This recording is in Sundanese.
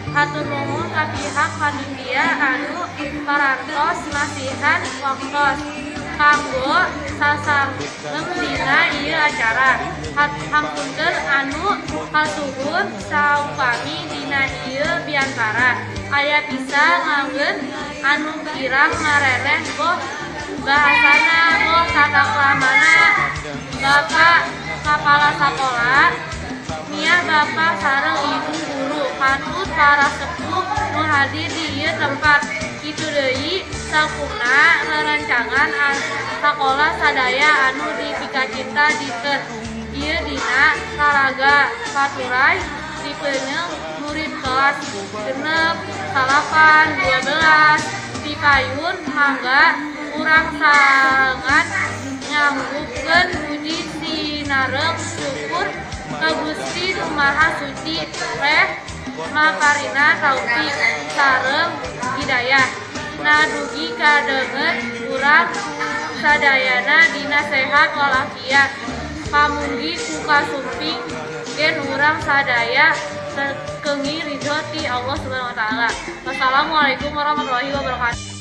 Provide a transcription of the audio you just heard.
Hatur nuhun ka pihak panitia anu parantos nasihan waktos kanggo sasareng dina ieu acara. Hapunten anu kasuhun saupami dina ieu biantara aya bisa nganggeun anu kirang mareleh boh bahasana boh tataklamana Bapak Kepala Sakola nia Bapak sareng Ibu guru pantut para sepuh nu hadir di ieu tempat. Kitu deui sampurna rerencangan sakola sadaya anu dipikacinta dikeun ieu dina taraga paturai dipeungeung murid kelas 6, 8, 12 dipayun mangga urang sangat nyambutkeun puji sinareng syukur ka Gusti Nu Maha Suci reh makarina taufik sareng hidayah nadugi kadeungeun urang sadayana dina sehat walafiat pamugi ku kasumping gen urang sadaya keungi ridho ti Allah Subhanahu wa taala. Wassalamualaikum warahmatullahi wabarakatuh.